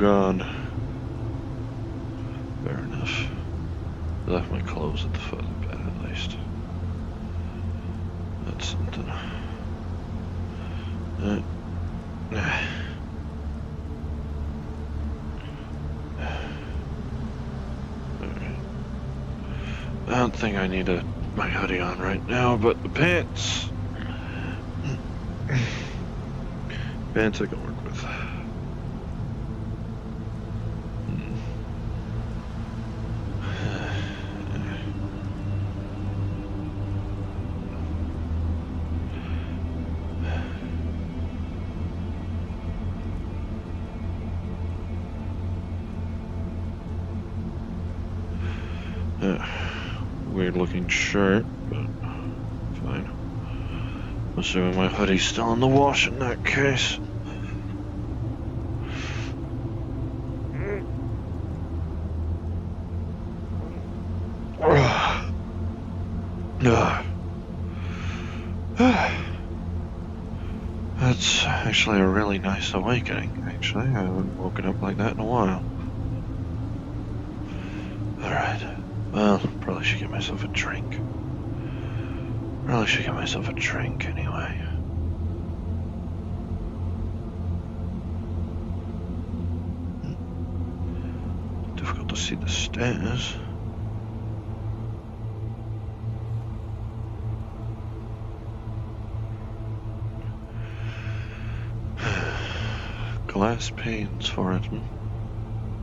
gone. Fair enough. I left my clothes at the foot of the bed at least. That's something. I don't think I need my hoodie on right now, but the pants. Pants I can work with. Weird looking shirt, but fine. I'm assuming my hoodie's still in the wash in that case. That's actually a really nice awakening, actually. I haven't woken up like that in a while. Alright. Well, probably should get myself a drink. Anyway. Difficult to see the stairs. Glass panes for it.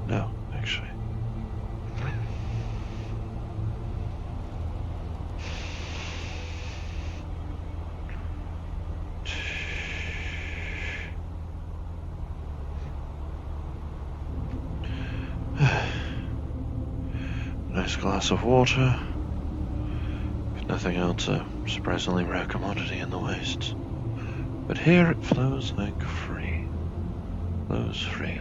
No, actually. Nice glass of water. If nothing else, a surprisingly rare commodity in the wastes. But here it flows like free. Flows freely.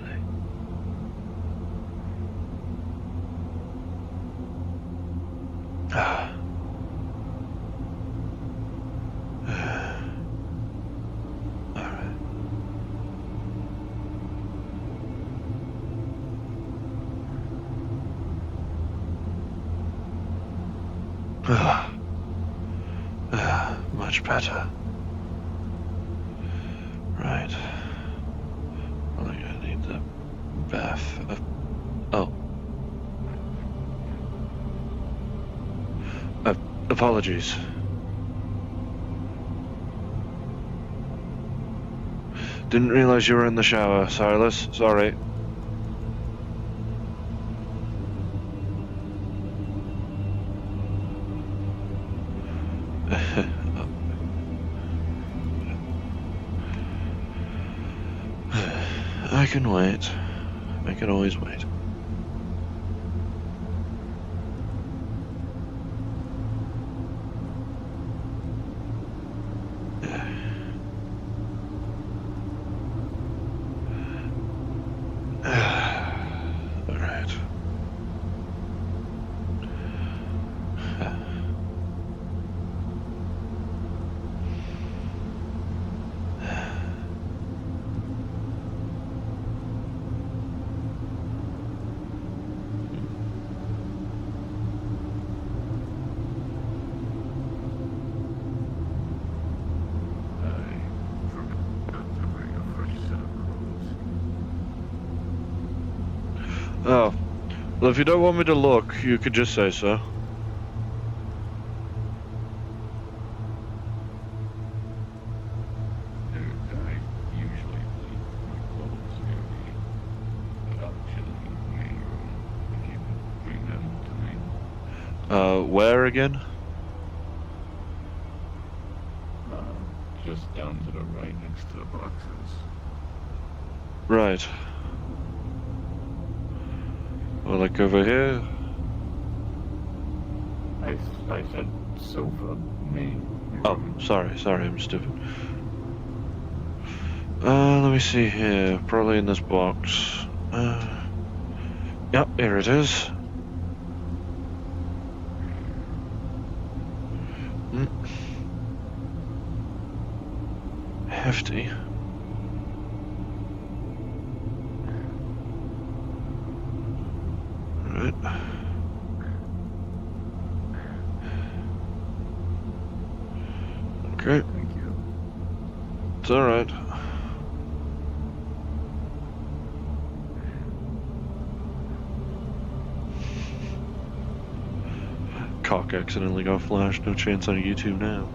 Much better. Right. I think I need the bath. Oh. Apologies. Didn't realize you were in the shower, Silas. Sorry. I can wait. I can always wait. Alright. Oh, well, if you don't want me to look, you could just say so. Where again? Just down to the right next to the boxes. Right. Well, like over here? I said sofa, me. Oh, sorry, I'm stupid. Let me see here. Probably in this box. Yep, here it is. Hefty. Okay, Thank you. it's alright. Cock accidentally got flashed, no chance on YouTube now.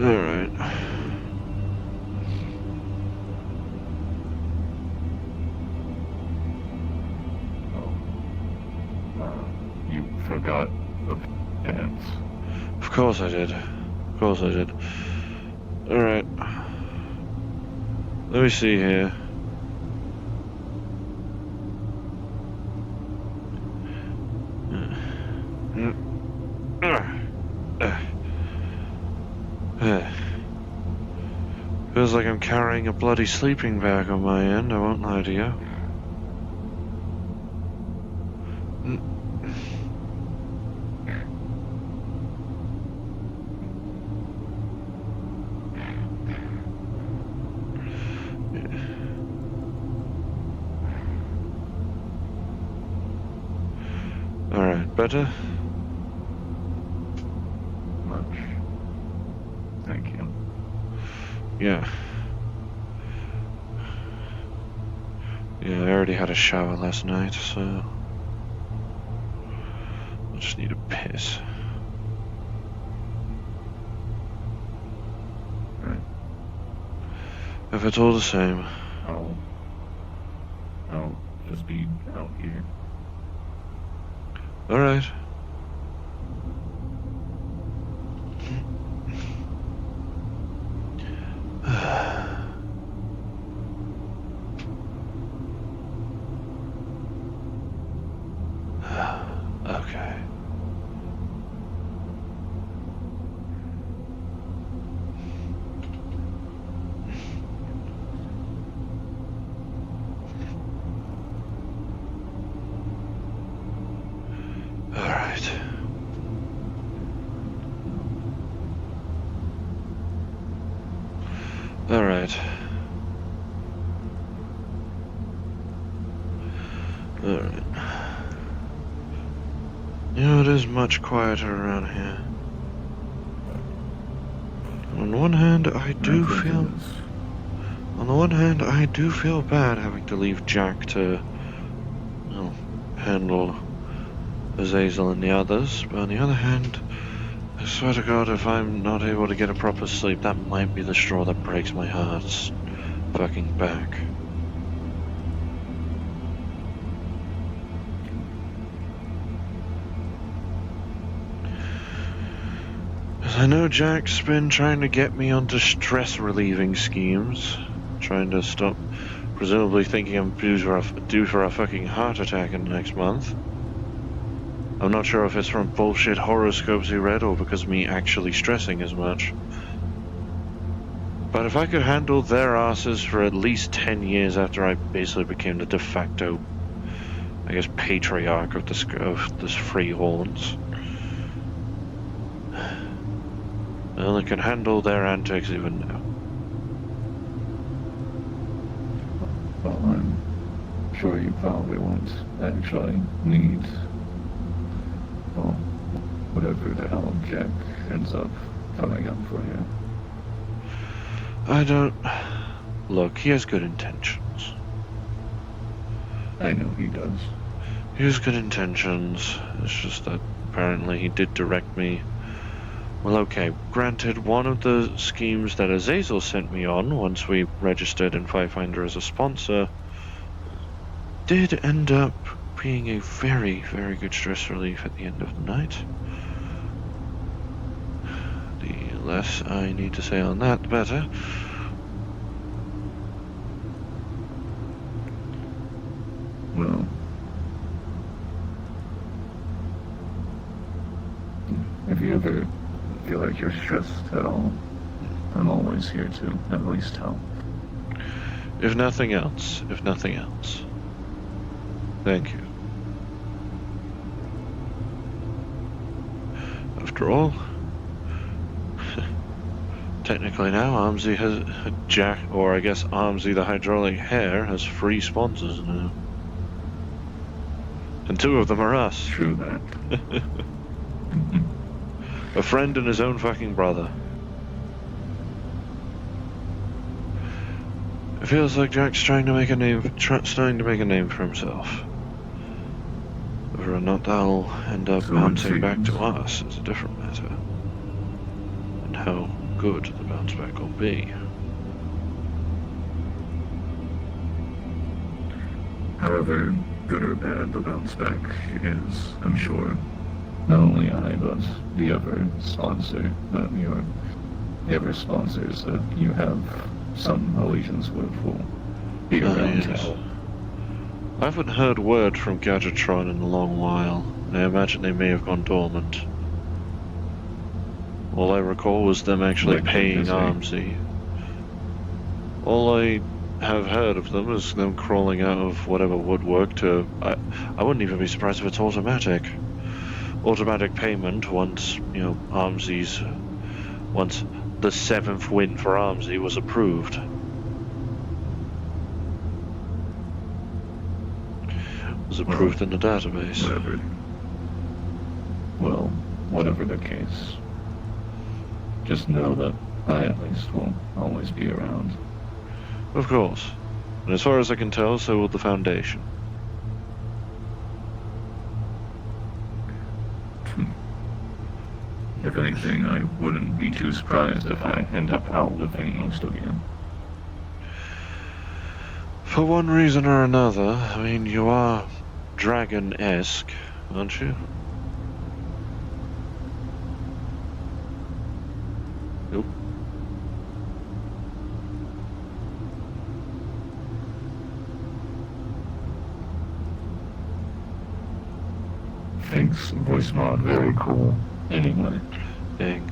Alright. You forgot the pants. Of course I did. Of course I did. Alright. Let me see here. Feels like I'm carrying a bloody sleeping bag on my end, I won't lie to you. Alright, better? Much. Thank you. Yeah. Yeah, I already had a shower last night, so I just need a piss. Right. If it's all the same. I'll just be out here. Alright. Okay. Alright. Alright. Alright. You know, it is much quieter around here. On one hand, I do feel... On the one hand, I do feel bad having to leave Jack to, well, handle Azazel and the others, but on the other hand, I swear to God, if I'm not able to get a proper sleep, that might be the straw that breaks my heart's fucking back. As I know Jack's been trying to get me onto stress-relieving schemes, trying to stop, presumably thinking I'm due for a fucking heart attack in the next month. I'm not sure if it's from bullshit horoscopes he read or because of me actually stressing as much. But if I could handle their asses for at least 10 years after I basically became the de facto, I guess, patriarch of this Freehorns, well, I can handle their antics even now. Well, I'm sure you probably won't actually need, well, whatever the hell Jack ends up coming up for you. I don't... Look, he has good intentions. I know he does. He has good intentions. It's just that apparently he did direct me. Well, okay, granted, one of the schemes that Azazel sent me on once we registered in Firefinder as a sponsor did end up being a very, very good stress relief at the end of the night. The less I need to say on that, the better. Well, if you ever feel like you're stressed at all, I'm always here to at least help. If nothing else. Thank you. After all, technically now Armsy has Jack, or I guess Armsy the hydraulic hair has free sponsors now. And 2 of them are us. True that. A friend and his own fucking brother. It feels like Jack's trying to make a name for himself. Whether or not that'll end up So it bouncing back to seems. us is a different matter. And how good the bounce back will be. However good or bad the bounce back is, I'm sure. Not only I, but the other sponsor, the other sponsors that you have some allegiance with will be around yes. to help. I haven't heard word from Gadgetron in a long while, and I imagine they may have gone dormant. All I recall was them actually Like paying busy. Armsy. All I have heard of them is them crawling out of whatever woodwork to... I wouldn't even be surprised if it's automatic. Automatic payment once, Armsy's... Once the 7th win for Armsy was approved. Was approved in the database. Whatever the case. Just know that I at least will always be around. Of course. And as far as I can tell, so will the Foundation. If anything, I wouldn't be too surprised if I end up outliving most of you. For one reason or another, I mean, you are dragon-esque, aren't you? Nope. Thanks, voice mod, very cool. Anyway, Dang.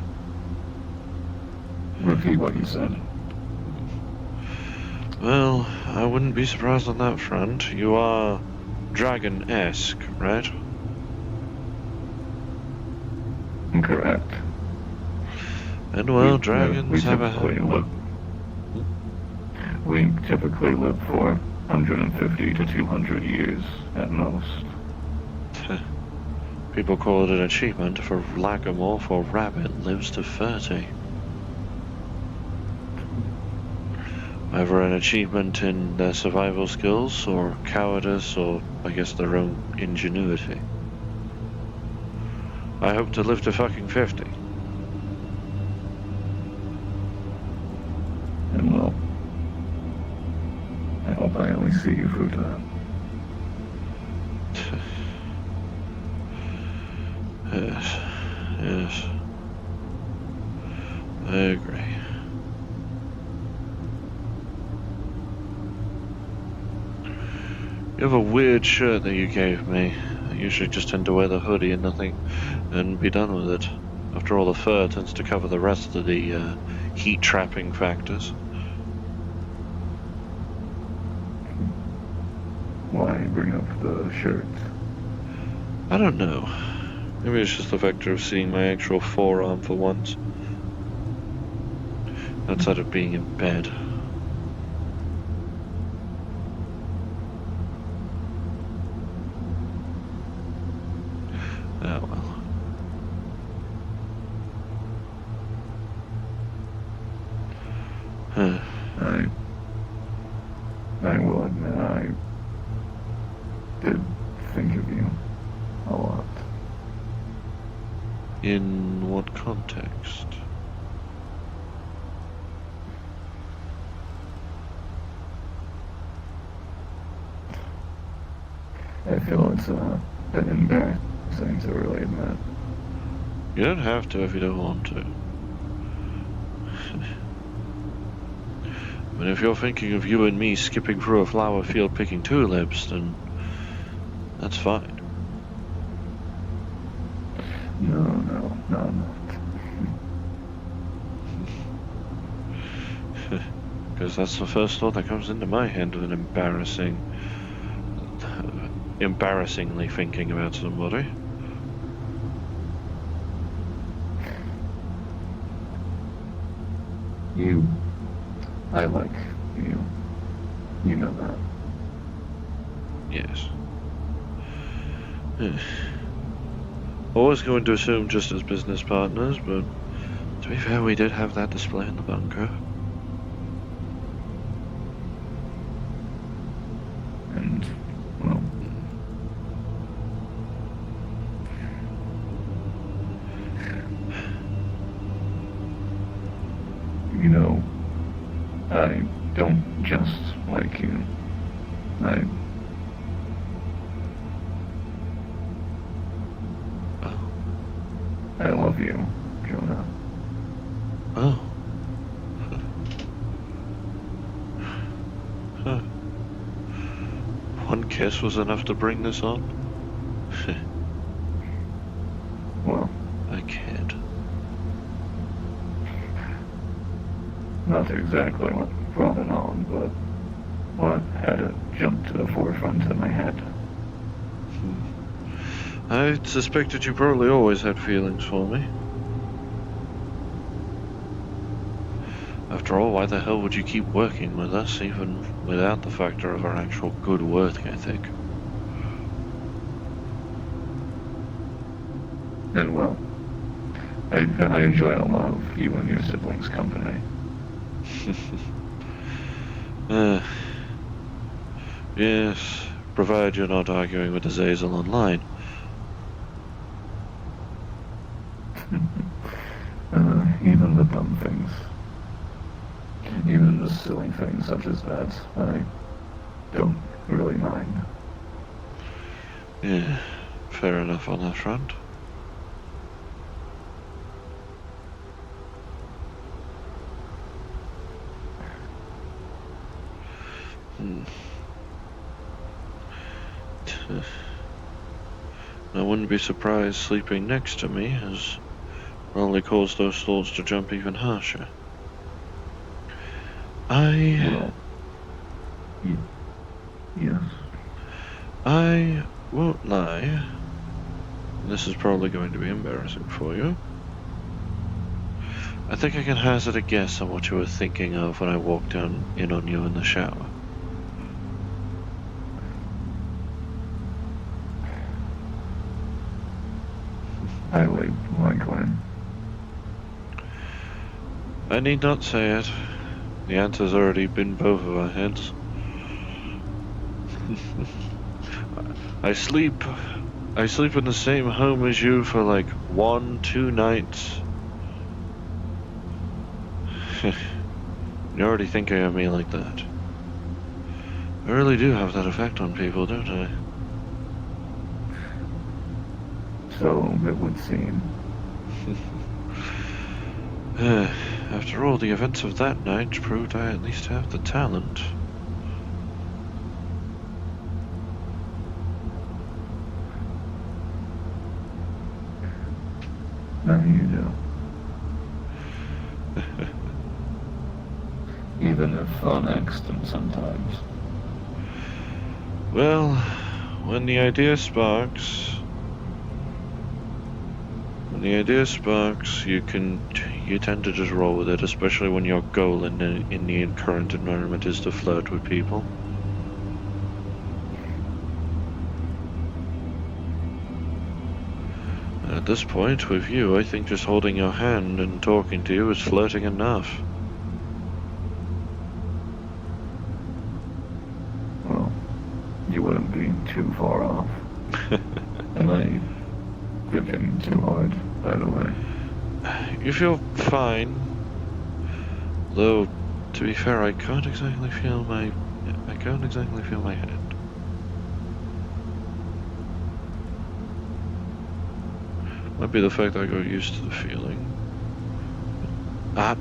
repeat what you said. Well, I wouldn't be surprised on that front. You are dragon-esque, right? Correct. And well, dragons have a... We typically live for 150 to 200 years at most. People call it an achievement for Lagomorph or Rabbit lives to 30. Either an achievement in their survival skills, or cowardice, or I guess their own ingenuity. I hope to live to fucking 50. And well, I hope I only see you through that. Yes. I agree. You have a weird shirt that you gave me. I usually just tend to wear the hoodie and nothing, and be done with it. After all, the fur tends to cover the rest of the heat trapping factors. Why bring up the shirt? I don't know. Maybe it's just the factor of seeing my actual forearm for once. Outside of being in bed. Oh well. I will admit I did think of you a lot. In what context? I feel it's a bit embarrassing to really admit. You don't have to if you don't want to. But if you're thinking of you and me skipping through a flower field picking tulips, then that's fine. No, I'm not. Because that's the first thought that comes into my head when embarrassingly thinking about somebody. I like you. You know that. Yes. I was going to assume just as business partners, but to be fair, we did have that display in the bunker. And, well, you know, I don't just like you. I love you, Jonah. Oh. Huh. One kiss was enough to bring this on? Well, I can't. not exactly what brought it on, but what had it jump to the forefront of my head. I suspected you probably always had feelings for me. After all, why the hell would you keep working with us, even without the factor of our actual good work ethic? And well, I enjoy a lot of you and your siblings' company. Yes, provided you're not arguing with Azazel online. Even the dumb things. Even the silly things such as that, I don't really mind. Yeah, fair enough on that front. I wouldn't be surprised sleeping next to me has probably caused those thoughts to jump even harsher. Well, yes. I won't lie. This is probably going to be embarrassing for you. I think I can hazard a guess on what you were thinking of when I walked down in on you in the shower. Highly likely. I need not say it. The answer's already been both of our heads. I sleep in the same home as you for like 1-2 nights. You already thinking of me like that. I really do have that effect on people, don't I? So it would seem. After all, the events of that night proved I at least have the talent. Now you do. Even if on accident sometimes. Well, when the idea sparks, you tend to just roll with it, especially when your goal in the current environment is to flirt with people. At this point, with you, I think just holding your hand and talking to you is flirting enough. Well, you wouldn't be too far off. Am I gripping too hard, by the way? You feel fine. Though, to be fair, I can't exactly feel my hand. Might be the fact that I got used to the feeling.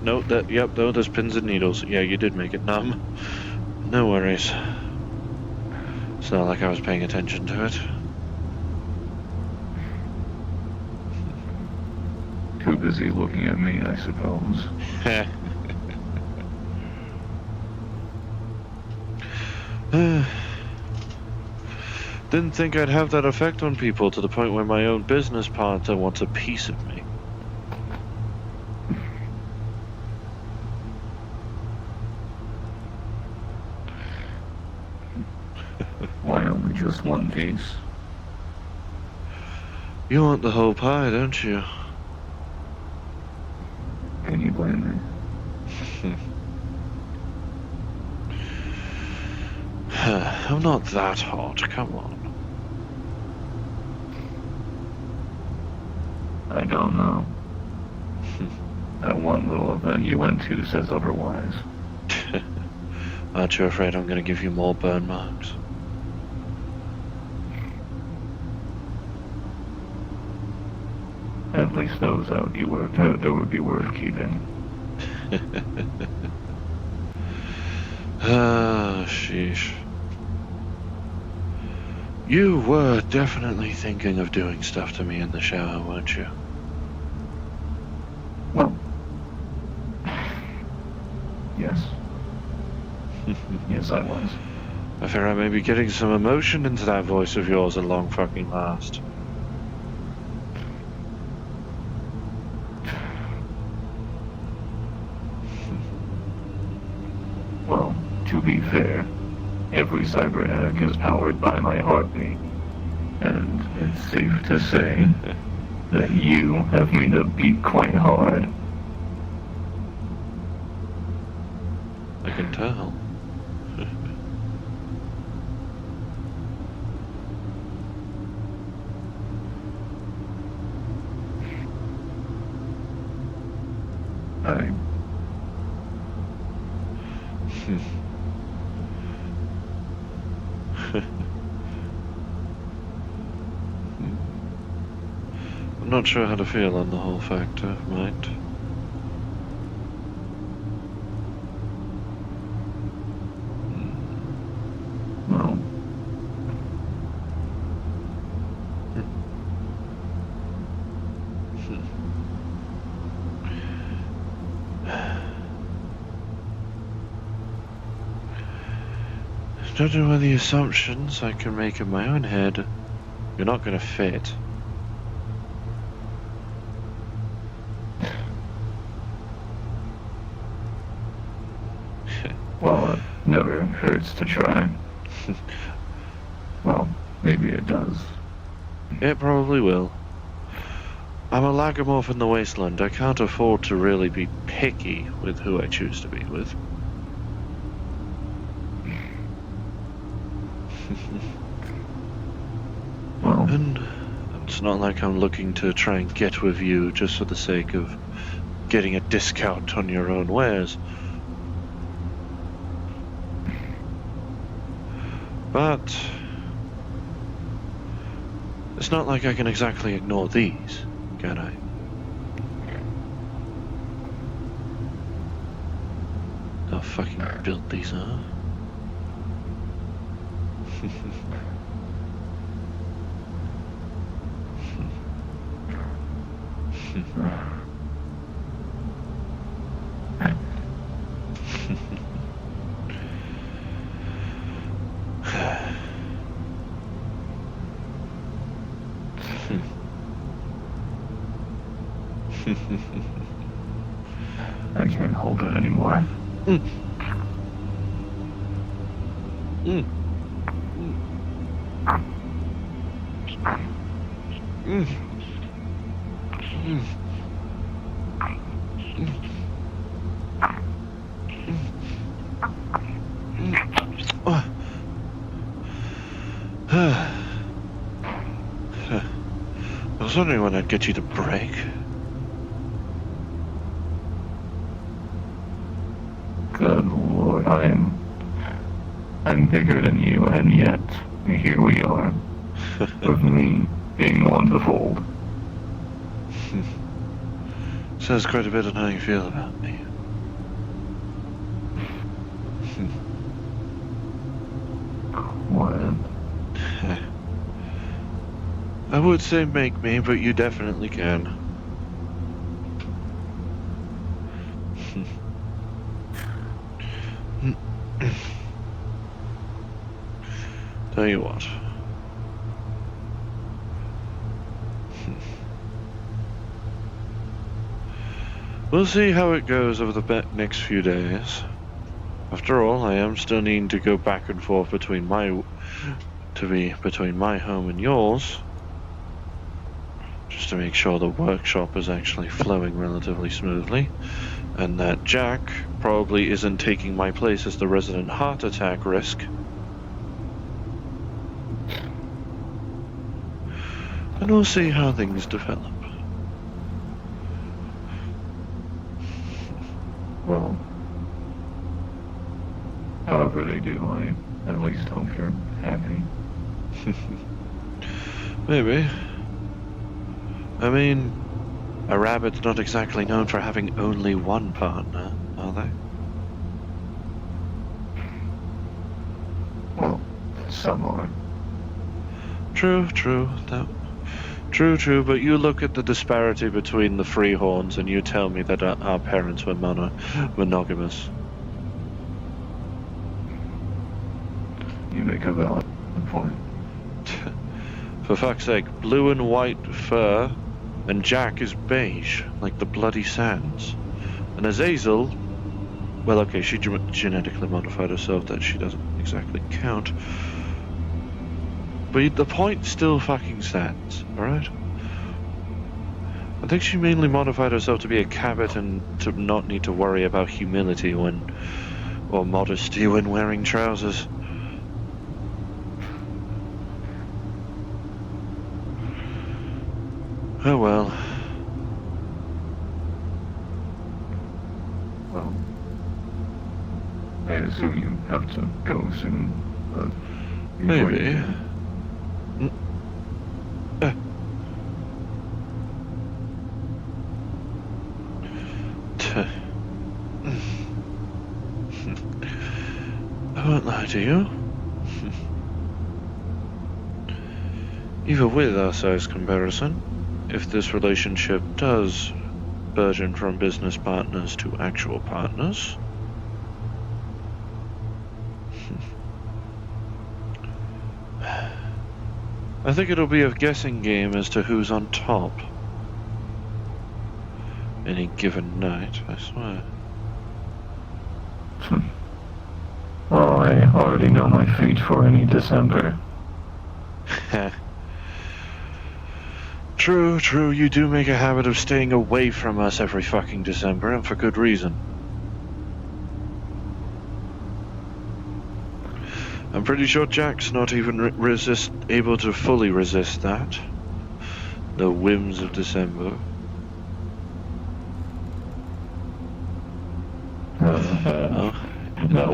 No, there's pins and needles. Yeah, you did make it numb. No worries. It's not like I was paying attention to it. Too busy looking at me, I suppose. Didn't think I'd have that effect on people to the point where my own business partner wants a piece of me. Why only just one piece? You want the whole pie, don't you? Can you blame me? I'm not that hot, come on. I don't know. That one little event you went to says otherwise. Aren't you afraid I'm gonna give you more burn marks? At least those out you worked out that would be worth keeping. Ah, sheesh. You were definitely thinking of doing stuff to me in the shower, weren't you? Well, yes. Yes, I was. I fear I may be getting some emotion into that voice of yours at long fucking last. Well, to be fair, every cyber hack is powered by my heartbeat. And it's safe to say that you have made it beat quite hard. I can tell. I'm not sure how to feel on the whole factor, mind. Well, Judging by the assumptions I can make in my own head, you're not gonna fit. well, it never hurts to try. Well, maybe it does. It probably will. I'm a lagomorph in the wasteland. I can't afford to really be picky with who I choose to be with. Well, And it's not like I'm looking to try and get with you just for the sake of getting a discount on your own wares. But it's not like I can exactly ignore these, can I? How fucking built these are. I can't hold it anymore. Mm. Mm. Mm. Mm. I was wondering when I'd get you to break. Good Lord, I'm bigger than you, and yet here we are, with me being the one to fold. Says quite a bit on how you feel about me. What? I would say make me, but you definitely can. Tell you what. We'll see how it goes over the next few days. After all, I am still needing to go back and forth between my home and yours. just to make sure the workshop is actually flowing relatively smoothly, and that Jack probably isn't taking my place as the resident heart attack risk. And we'll see how things develop. Well, however they do, I at least hope you're happy. Maybe. I mean, a rabbit's not exactly known for having only one partner, are they? Well, some are. True, but you look at the disparity between the Freehorns and you tell me that our parents were monogamous. You make a valid point. For fuck's sake, blue and white fur, and Jack is beige, like the bloody sands. And Azazel, well, okay, she genetically modified herself, that she doesn't exactly count. But the point still fucking stands, alright? I think she mainly modified herself to be a cabot and to not need to worry about humility or modesty when wearing trousers. Oh well. Well, I assume you have to go soon, but... Maybe. I won't lie to you. Even with our size comparison, if this relationship does burgeon from business partners to actual partners, I think it'll be a guessing game as to who's on top any given night, I swear. Well, I already know my fate for any December. True, you do make a habit of staying away from us every fucking December, and for good reason. I'm pretty sure Jack's not even able to fully resist that. The whims of December. That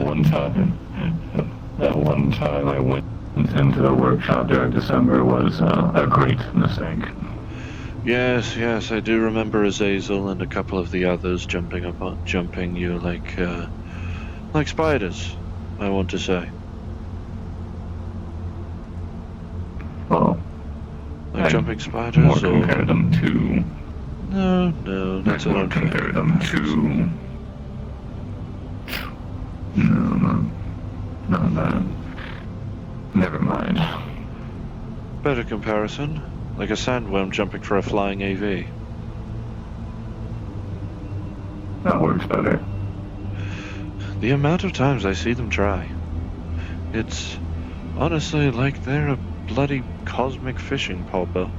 one time I went into the workshop during December was a great mistake. Yes, I do remember Azazel and a couple of the others jumping you like spiders, I want to say. Well, like jumping spiders, more or compare them to. No, that's what I'm compare them to. No, not that. Never mind. Better comparison, like a sandworm jumping for a flying AV. That works better. The amount of times I see them try, it's honestly like they're a bloody cosmic fishing popper.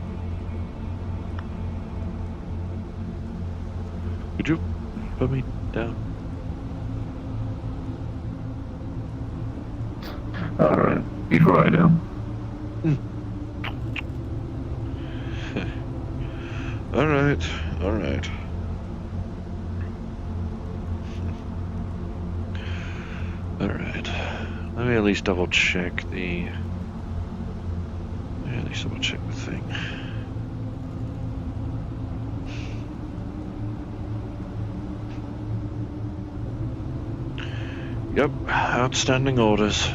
Would you put me down? Alright, before I do. Alright. Alright. Let me at least double check the thing. Yep, outstanding orders.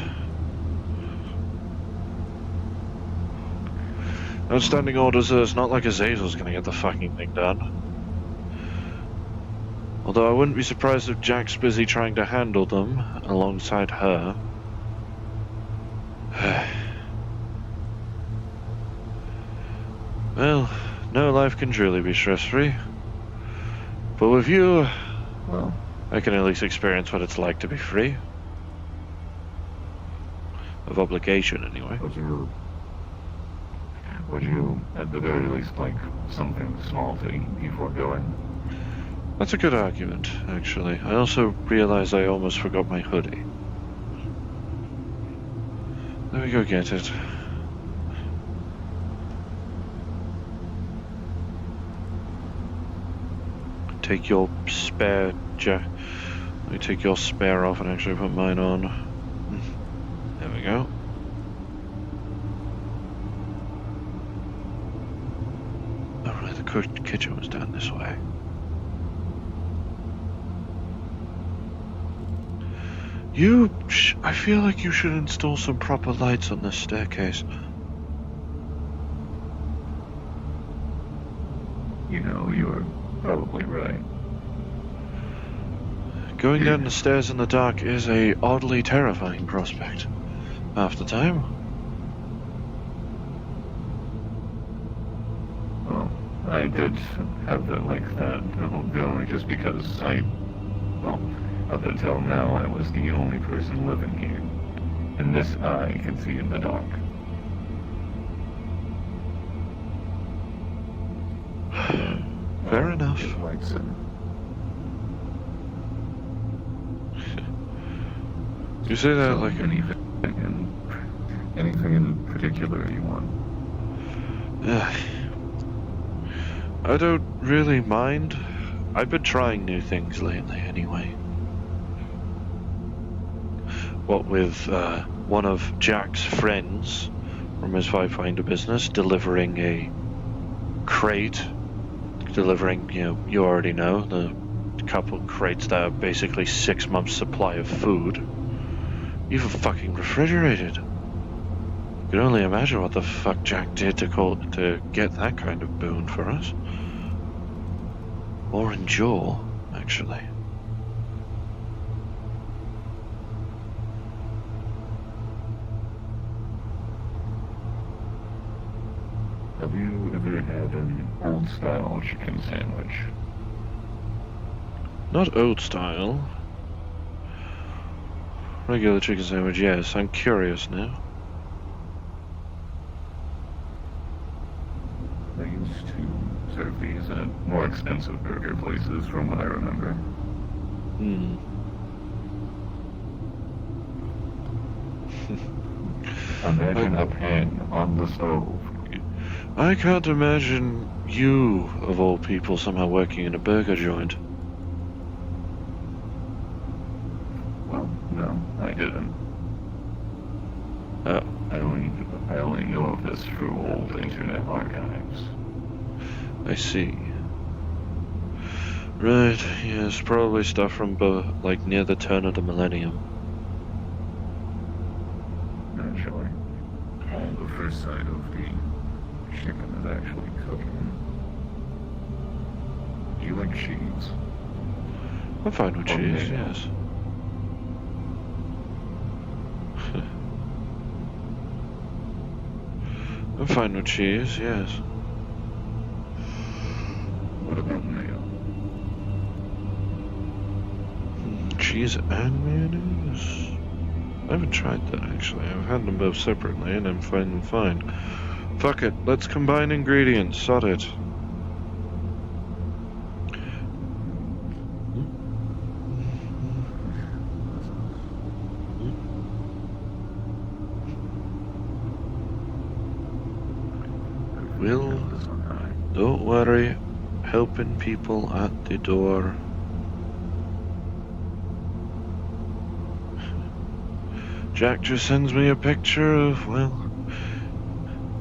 Outstanding orders, it's not like Azazel's gonna get the fucking thing done. Although I wouldn't be surprised if Jack's busy trying to handle them alongside her. Well, no life can truly be stress-free. But with you, Well, I can at least experience what it's like to be free. Of obligation, anyway. Would you, at the very least, like something small to eat before going? That's a good argument, actually. I also realized I almost forgot my hoodie. Let me go get it. Take your spare Let me take your spare off and actually put mine on. There we go. Oh, right, the kitchen was down this way. I feel like you should install some proper lights on this staircase. You know, you're probably right. Going down the stairs in the dark is a oddly terrifying prospect. Half the time. Well, I did have that like that, only just because up until now I was the only person living here. And this I can see in the dark. Fair enough. Lights in. You say that So like anything in particular you want? I don't really mind. I've been trying new things lately anyway. What with one of Jack's friends from his Finder business delivering a crate, delivering, you already know, the couple crates that are basically 6 months supply of food. Even fucking refrigerated. You can only imagine what the fuck Jack did to get that kind of boon for us. Or endure, actually. Have you ever had an old-style chicken sandwich? Not old style. Regular chicken sandwich, yes. I'm curious now. They used to serve these at more expensive burger places from what I remember. Imagine a pan on the stove. I can't imagine you, of all people, somehow working in a burger joint. Well, no, I didn't. Oh. I only know of this through old internet archives. I see. Right, yes, probably stuff from like near the turn of the millennium. Naturally. On the first side of the chicken is actually cooking. Do you like cheese? I'm fine with cheese, mayo? yes. I'm fine with cheese, yes. What about mayo? Cheese and mayonnaise? I haven't tried that, actually. I've had them both separately, and I'm finding them fine. Fuck it, let's combine ingredients, sod it. Will, don't worry, helping people at the door. Jack just sends me a picture of, well,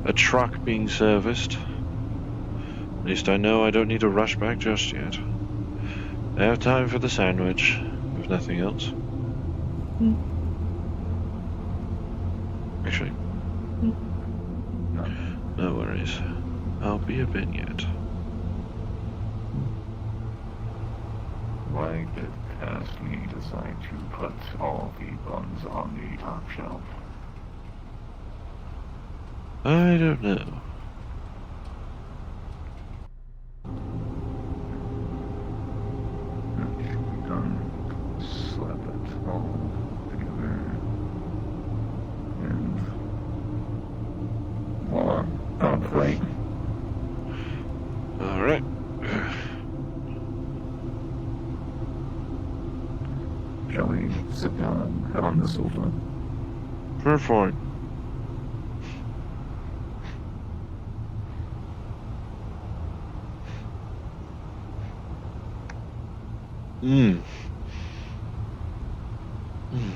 a truck being serviced. At least I know I don't need to rush back just yet. I have time for the sandwich, if nothing else. Actually, no worries. I'll be a bit yet. Why did Cassie decide to put all the buns on the top shelf? I don't know. Done. Slap it all together. And voila. Great. Alright. Shall we sit down and head on the sofa? Fair fine. Mmm. Mmm.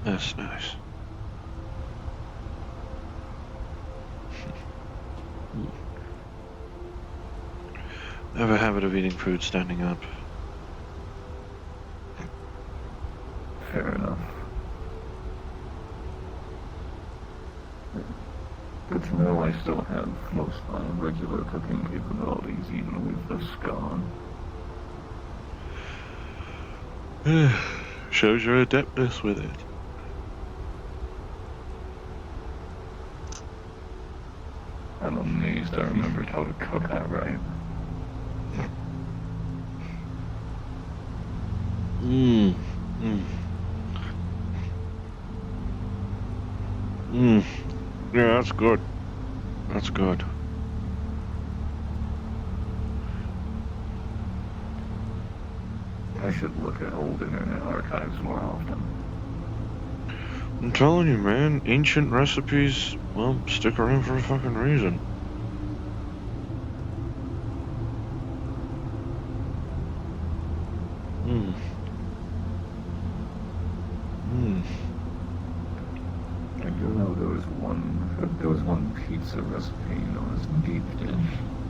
That's nice. I have a habit of eating food standing up. Fair enough. Good to know I still have most of my regular cooking capabilities, even with this gone. Shows your adeptness with it. I'm amazed I remembered how to cook that right. Mmm. Mmm. Mmm. Yeah, that's good. That's good. I should look at old internet archives more often. I'm telling you, man, ancient recipes, well, stick around for a fucking reason. Mmm. Mmm. I do know there was one pizza recipe known as deep dish.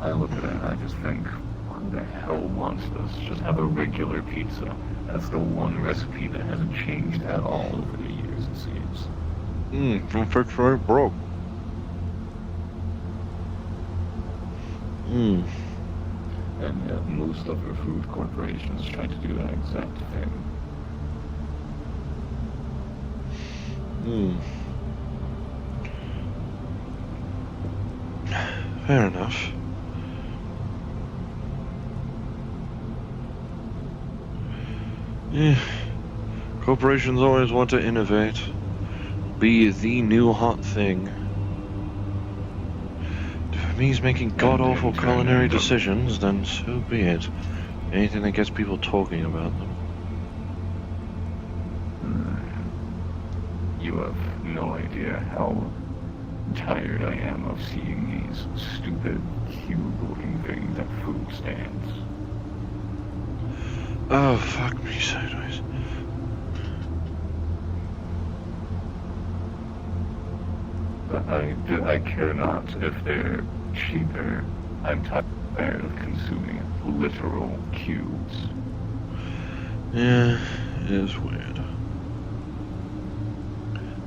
I look at it and I just think, who the hell wants this? Just have a regular pizza. That's the one recipe that hasn't changed at all over the years, it seems. Don't fix right broke. Mmm. And yet most other food corporations try to do that exact thing. Mmm. Fair enough. Yeah. Corporations always want to innovate. Be the new hot thing. If it means making god-awful culinary decisions, then so be it. Anything that gets people talking about them. You have no idea how tired I am of seeing these stupid, cube-looking things at food stands. Oh, fuck me sideways. But I care not if they're cheaper. I'm tired of consuming literal cubes. Yeah, it is weird.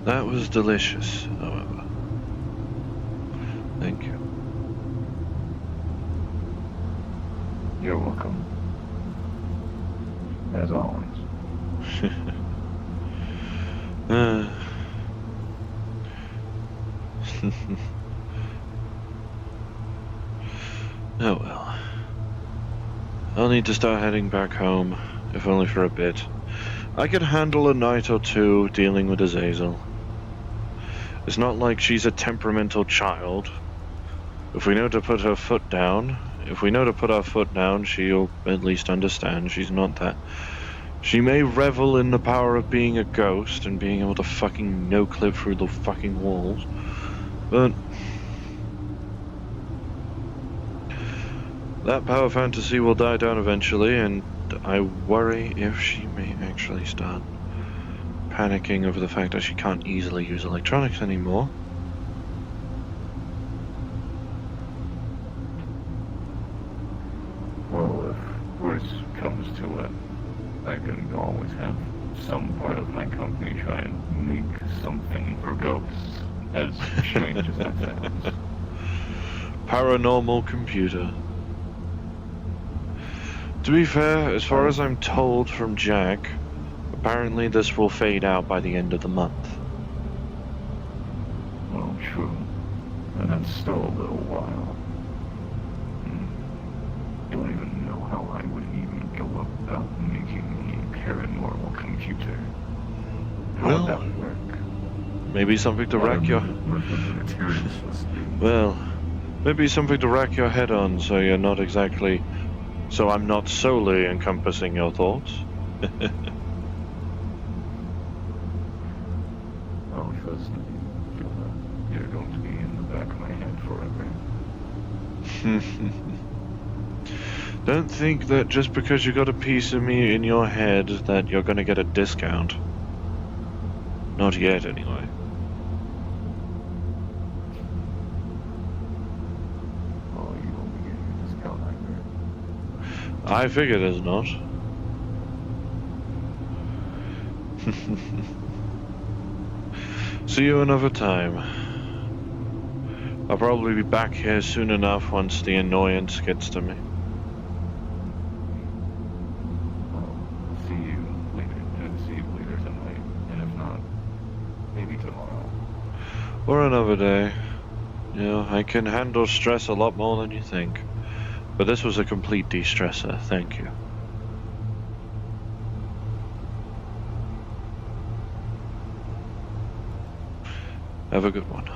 That was delicious, however. Thank you. You're welcome. As always. Oh well. I'll need to start heading back home, if only for a bit. I could handle a night or two dealing with Azazel. It's not like she's a temperamental child. If we know to put her foot down, she'll at least understand she's not that. She may revel in the power of being a ghost and being able to fucking no-clip through the fucking walls, but that power fantasy will die down eventually, and I worry if she may actually start panicking over the fact that she can't easily use electronics anymore. Well, if worse comes to it, I can always have some part of my company try and make something for ghosts, as strange as that sounds. Paranormal computer. To be fair, as far as I'm told from Jack, apparently this will fade out by the end of the month. Well, true. And that's still a little while. Don't even know how I would even go about making a paranormal computer. How would that work? Maybe something to rack your... Well, Maybe something to rack your head on so you're not exactly. So I'm not solely encompassing your thoughts. Oh, trust me, Jonah. You're going to be in the back of my head forever. Don't think that just because you got a piece of me in your head that you're gonna get a discount. Not yet, anyway. Oh, you won't be getting a discount either. I figured as not. See you another time. I'll probably be back here soon enough once the annoyance gets to me. I'll see you later tonight, and if not, maybe tomorrow. Or another day. You know, I can handle stress a lot more than you think. But this was a complete de-stressor, thank you. Have a good one.